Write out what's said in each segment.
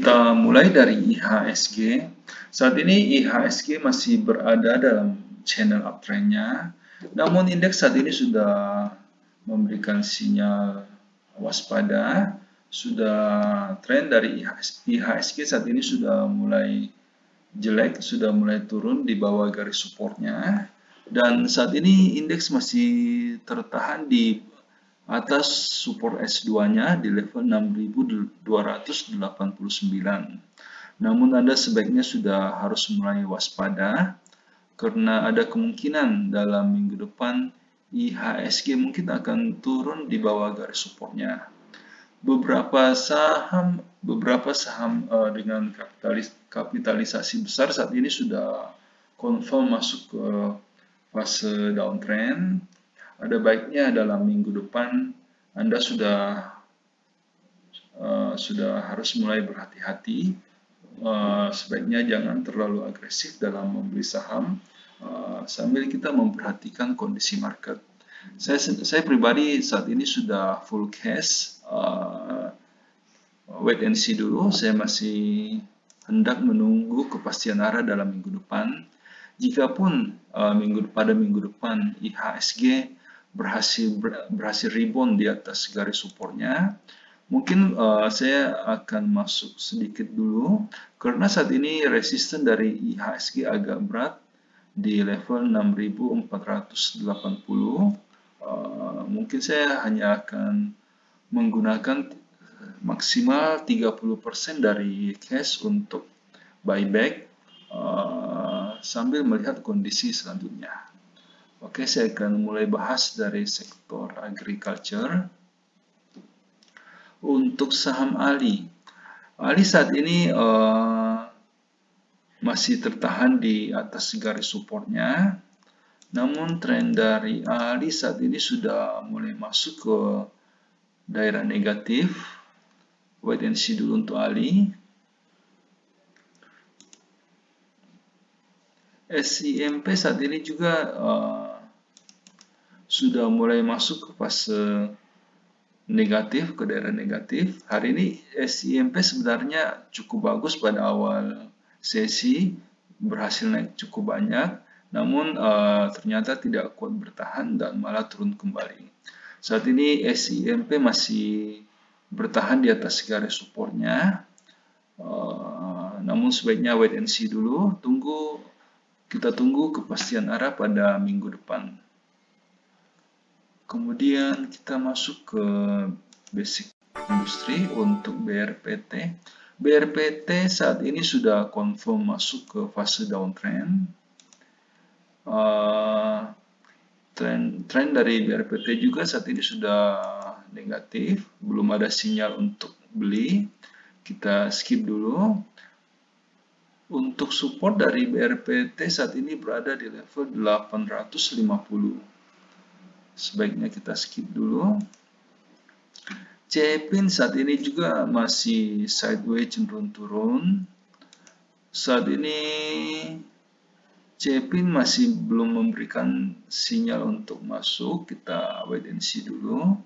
Kita mulai dari IHSG. Saat ini IHSG masih berada dalam channel uptrend-nya, namun indeks saat ini sudah memberikan sinyal waspada. Sudah tren dari IHSG saat ini sudah mulai jelek, sudah mulai turun di bawah garis supportnya, dan saat ini indeks masih tertahan di atas support S2-nya di level 6.289. Namun Anda sebaiknya sudah harus mulai waspada karena ada kemungkinan dalam minggu depan IHSG mungkin akan turun di bawah garis supportnya. Beberapa saham dengan kapitalisasi besar saat ini sudah confirm masuk ke fase downtrend. Ada baiknya dalam minggu depan Anda sudah harus mulai berhati-hati. Sebaiknya jangan terlalu agresif dalam membeli saham sambil kita memperhatikan kondisi market. Saya pribadi saat ini sudah full cash. Wait and see dulu. Saya masih hendak menunggu kepastian arah dalam minggu depan. Jikapun pada minggu depan IHSG berhasil rebound di atas garis supportnya, mungkin saya akan masuk sedikit dulu karena saat ini resisten dari IHSG agak berat di level 6.480. Mungkin saya hanya akan menggunakan maksimal 30% dari cash untuk buyback sambil melihat kondisi selanjutnya. Oke, saya akan mulai bahas dari sektor agriculture. Untuk saham ALI. ALI saat ini masih tertahan di atas garis supportnya. Namun tren dari ALI saat ini sudah mulai masuk ke daerah negatif. Wait and see dulu untuk ALI. SIMP saat ini juga sudah mulai masuk ke fase negatif, ke daerah negatif. Hari ini SIMP sebenarnya cukup bagus pada awal sesi, berhasil naik cukup banyak, namun ternyata tidak kuat bertahan dan malah turun kembali. Saat ini SIMP masih bertahan di atas garis supportnya, namun sebaiknya wait and see dulu, kita tunggu kepastian arah pada minggu depan. Kemudian kita masuk ke basic industri untuk BRPT. BRPT saat ini sudah confirm masuk ke fase downtrend. Tren dari BRPT juga saat ini sudah negatif, belum ada sinyal untuk beli. Kita skip dulu. Untuk support dari BRPT saat ini berada di level 850. Sebaiknya kita skip dulu. CPIN saat ini juga masih sideways cenderung turun. Saat ini CPIN masih belum memberikan sinyal untuk masuk. Kita wait and see dulu.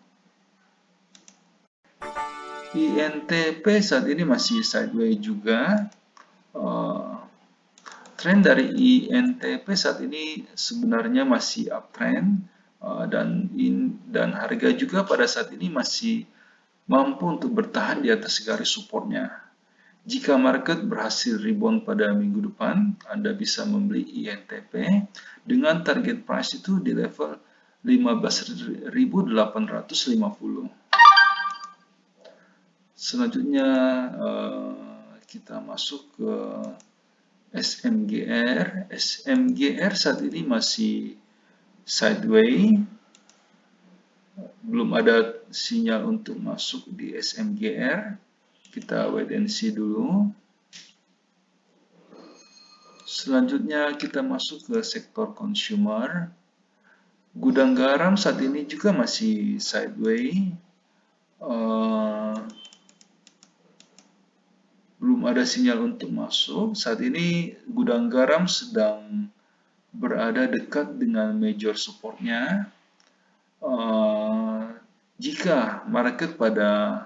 INTP saat ini masih sideways juga. Tren dari INTP saat ini sebenarnya masih uptrend. Dan harga juga pada saat ini masih mampu untuk bertahan di atas garis supportnya. Jika market berhasil rebound pada minggu depan, Anda bisa membeli INTP dengan target price itu di level 15.850. Selanjutnya kita masuk ke SMGR. SMGR saat ini masih sideways, belum ada sinyal untuk masuk di SMGR. Kita wait and see dulu. Selanjutnya kita masuk ke sektor consumer. Gudang garam saat ini juga masih sideways, belum ada sinyal untuk masuk. Saat ini gudang garam sedang berada dekat dengan major supportnya. Jika market pada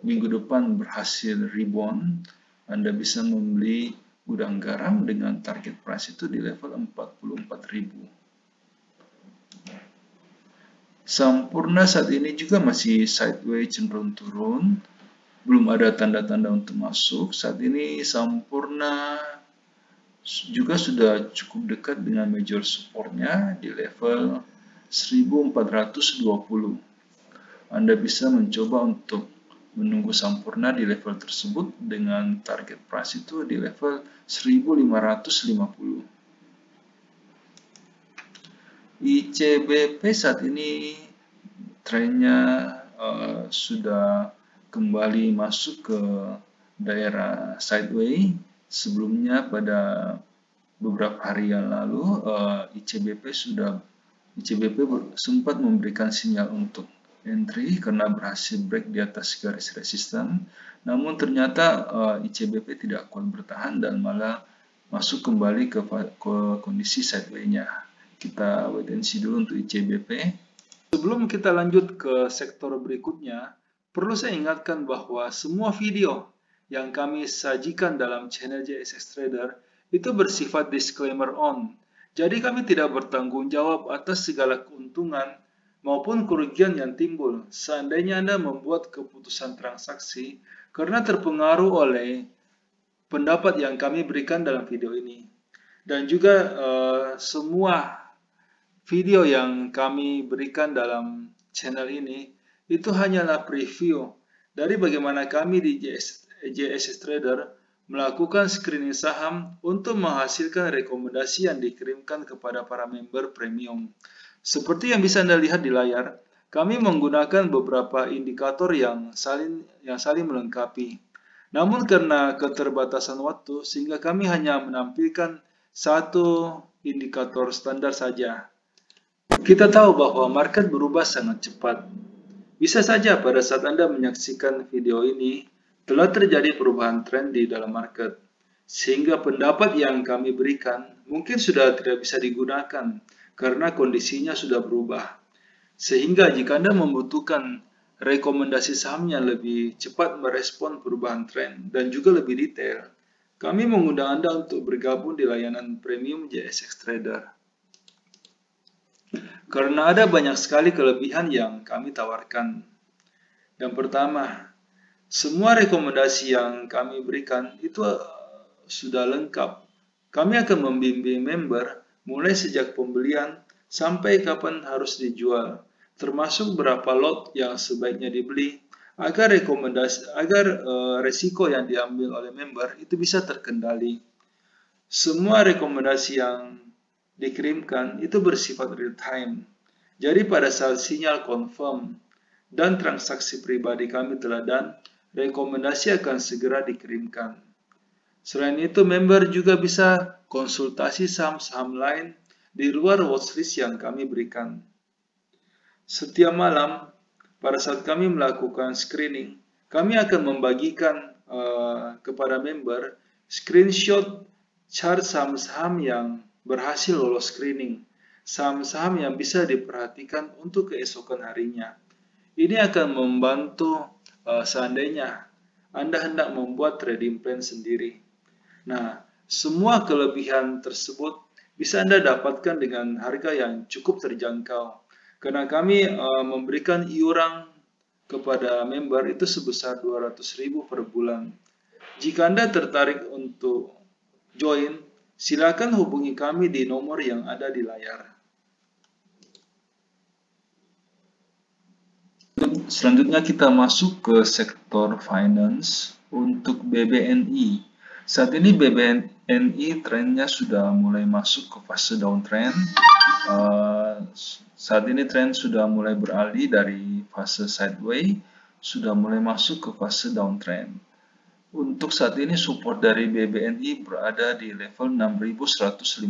minggu depan berhasil rebound, Anda bisa membeli gudang garam dengan target price itu di level 44.000. Sampurna saat ini juga masih sideways cenderung turun, belum ada tanda-tanda untuk masuk. Saat ini Sampurna juga sudah cukup dekat dengan major supportnya di level 1420. Anda bisa mencoba untuk menunggu Sampurna di level tersebut dengan target price itu di level 1550. ICBP saat ini trennya sudah kembali masuk ke daerah sideways. Sebelumnya pada beberapa hari yang lalu ICBP sempat memberikan sinyal untuk entry karena berhasil break di atas garis resisten. Namun ternyata ICBP tidak kuat bertahan dan malah masuk kembali ke kondisi sideways-nya. Kita wait and see dulu untuk ICBP. Sebelum kita lanjut ke sektor berikutnya, perlu saya ingatkan bahwa semua video yang kami sajikan dalam channel JSX Trader itu bersifat disclaimer on. Jadi kami tidak bertanggung jawab atas segala keuntungan maupun kerugian yang timbul seandainya Anda membuat keputusan transaksi karena terpengaruh oleh pendapat yang kami berikan dalam video ini. Dan juga semua video yang kami berikan dalam channel ini itu hanyalah preview dari bagaimana kami di JSX Trader melakukan screening saham untuk menghasilkan rekomendasi yang dikirimkan kepada para member premium. Seperti yang bisa Anda lihat di layar, kami menggunakan beberapa indikator yang saling melengkapi. Namun karena keterbatasan waktu, sehingga kami hanya menampilkan satu indikator standar saja. Kita tahu bahwa market berubah sangat cepat. Bisa saja pada saat Anda menyaksikan video ini, telah terjadi perubahan tren di dalam market. Sehingga pendapat yang kami berikan mungkin sudah tidak bisa digunakan karena kondisinya sudah berubah. Sehingga jika Anda membutuhkan rekomendasi saham yang lebih cepat merespon perubahan tren dan juga lebih detail, kami mengundang Anda untuk bergabung di layanan premium JSX Trader. Karena ada banyak sekali kelebihan yang kami tawarkan. Yang pertama, semua rekomendasi yang kami berikan itu sudah lengkap. Kami akan membimbing member mulai sejak pembelian sampai kapan harus dijual, termasuk berapa lot yang sebaiknya dibeli agar resiko yang diambil oleh member itu bisa terkendali. Semua rekomendasi yang dikirimkan itu bersifat real time. Jadi pada saat sinyal confirm dan transaksi pribadi kami telah done, rekomendasi akan segera dikirimkan. Selain itu, member juga bisa konsultasi saham-saham lain di luar watchlist yang kami berikan. Setiap malam, pada saat kami melakukan screening, kami akan membagikan kepada member screenshot chart saham-saham yang berhasil lolos screening, saham-saham yang bisa diperhatikan untuk keesokan harinya. Ini akan membantu seandainya Anda hendak membuat trading plan sendiri. Nah, semua kelebihan tersebut bisa Anda dapatkan dengan harga yang cukup terjangkau. Karena kami memberikan iuran kepada member itu sebesar 200.000 per bulan. Jika Anda tertarik untuk join, silakan hubungi kami di nomor yang ada di layar. Selanjutnya kita masuk ke sektor finance untuk BBNI. Saat ini BBNI trennya sudah mulai masuk ke fase downtrend. Saat ini tren sudah mulai beralih dari fase sideways, sudah mulai masuk ke fase downtrend. Untuk saat ini support dari BBNI berada di level 6.150.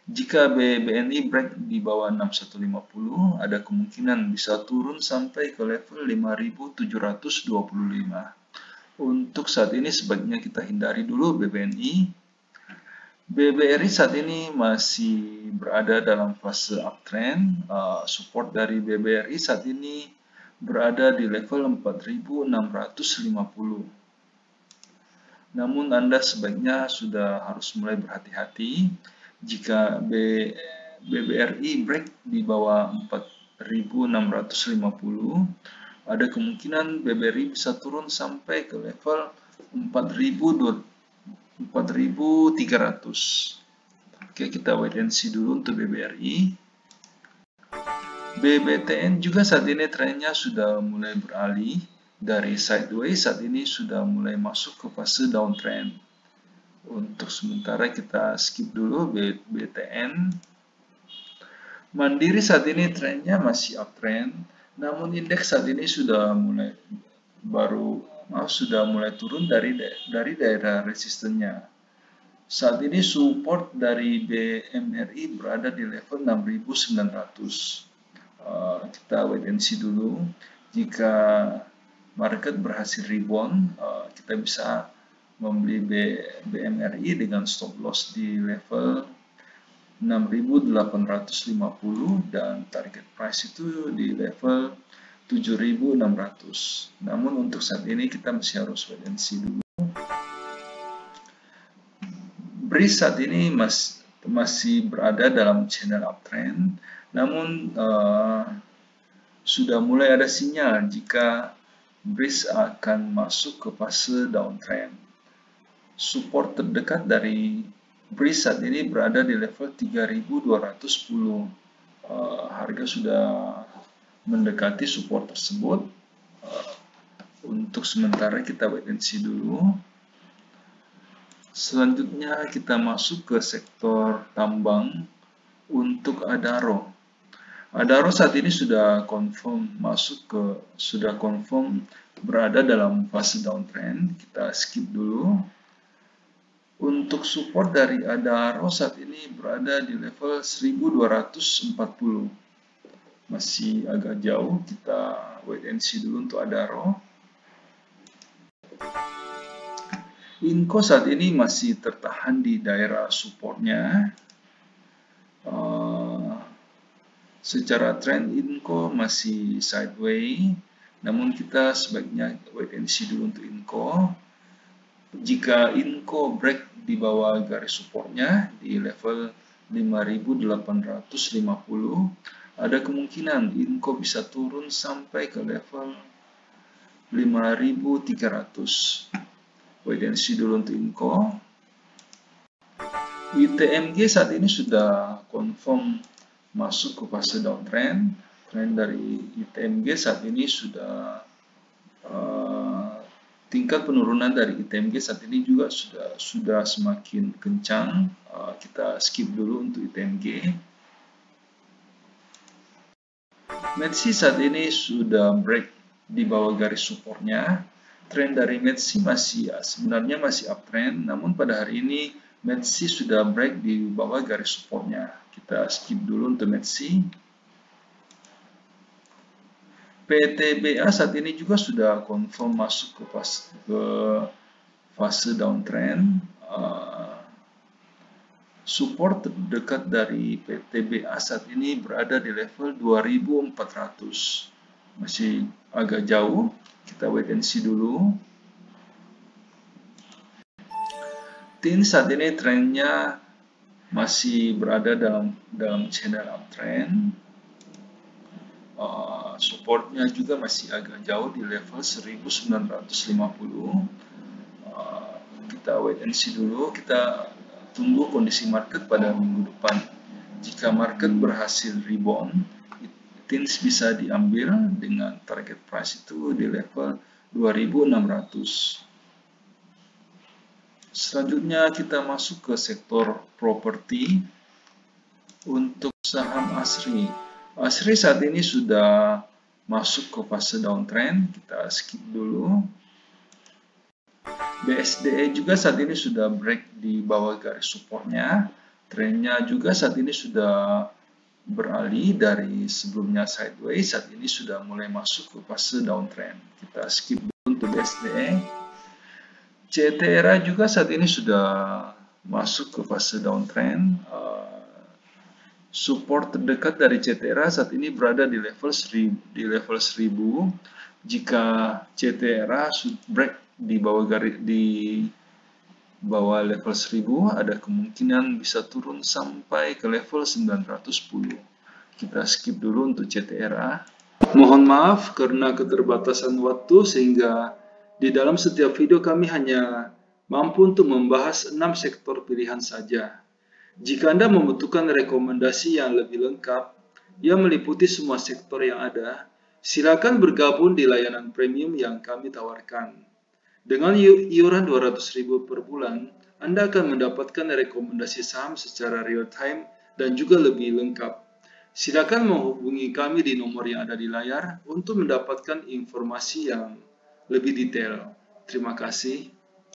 Jika BBNI break di bawah 6150, ada kemungkinan bisa turun sampai ke level 5.725. Untuk saat ini sebaiknya kita hindari dulu BBNI. BBRI saat ini masih berada dalam fase uptrend. Support dari BBRI saat ini berada di level 4.650. Namun Anda sebaiknya sudah harus mulai berhati-hati jika BBRI break di bawah 4.650, ada kemungkinan BBRI bisa turun sampai ke level 4.300. Oke, kita wait and see dulu untuk BBRI. BBTN juga saat ini trennya sudah mulai beralih dari sideways, saat ini sudah mulai masuk ke fase downtrend. Untuk sementara kita skip dulu BTN. Mandiri saat ini trennya masih uptrend, namun indeks saat ini sudah mulai turun dari daerah resistennya. Saat ini support dari BMRI berada di level 6.900. Kita wait and see dulu. Jika market berhasil rebound, kita bisa membeli BMRI dengan stop loss di level 6.850 dan target price itu di level 7.600. Namun untuk saat ini kita masih harus wait and see dulu. BRIS saat ini masih berada dalam channel uptrend, namun sudah mulai ada sinyal jika BRIS akan masuk ke fase downtrend. Support terdekat dari BRIS saat ini berada di level 3.210. Harga sudah mendekati support tersebut. Untuk sementara kita wait and see dulu. Selanjutnya kita masuk ke sektor tambang untuk Adaro. Adaro saat ini sudah confirm berada dalam fase downtrend. Kita skip dulu. Untuk support dari Adaro saat ini berada di level 1240. Masih agak jauh, kita wait and see dulu untuk Adaro. Inco saat ini masih tertahan di daerah supportnya. Secara trend Inco masih sideways, namun kita sebaiknya wait and see dulu untuk Inco. Jika Inco break di bawah garis supportnya di level 5.850, ada kemungkinan Inco bisa turun sampai ke level 5.300. Wait and see dulu untuk Inco. ITMG saat ini sudah confirm masuk ke fase downtrend. Trend dari ITMG saat ini sudah tingkat penurunan dari ITMG saat ini juga sudah semakin kencang. Kita skip dulu untuk ITMG. METSI saat ini sudah break di bawah garis supportnya. Trend dari METSI sebenarnya masih uptrend, namun pada hari ini METSI sudah break di bawah garis supportnya. Kita skip dulu untuk METSI. PTBA saat ini juga sudah confirm masuk ke fase downtrend. Support terdekat dari PTBA saat ini berada di level 2.400. Masih agak jauh, kita wait and see dulu. TIN saat ini trennya masih berada dalam channel uptrend. Supportnya juga masih agak jauh di level 1950. Kita wait and see dulu, kita tunggu kondisi market pada minggu depan. Jika market berhasil rebound, TINS bisa diambil dengan target price itu di level 2.600. Selanjutnya kita masuk ke sektor properti. Untuk saham ASRI. ASRI saat ini sudah masuk ke fase downtrend, kita skip dulu. BSDE juga saat ini sudah break di bawah garis supportnya. Trennya juga saat ini sudah beralih dari sebelumnya sideways, saat ini sudah mulai masuk ke fase downtrend. Kita skip dulu untuk BSDE. CTRA juga saat ini sudah masuk ke fase downtrend. Support terdekat dari CTRA saat ini berada di level 1000. Jika CTRA break di bawah garis bahwa level 1000 ada kemungkinan bisa turun sampai ke level 910. Kita skip dulu untuk CTRA. Mohon maaf karena keterbatasan waktu sehingga di dalam setiap video kami hanya mampu untuk membahas 6 sektor pilihan saja. Jika Anda membutuhkan rekomendasi yang lebih lengkap yang meliputi semua sektor yang ada, silakan bergabung di layanan premium yang kami tawarkan. Dengan iuran 200.000 per bulan, Anda akan mendapatkan rekomendasi saham secara real-time dan juga lebih lengkap. Silakan menghubungi kami di nomor yang ada di layar untuk mendapatkan informasi yang lebih detail. Terima kasih.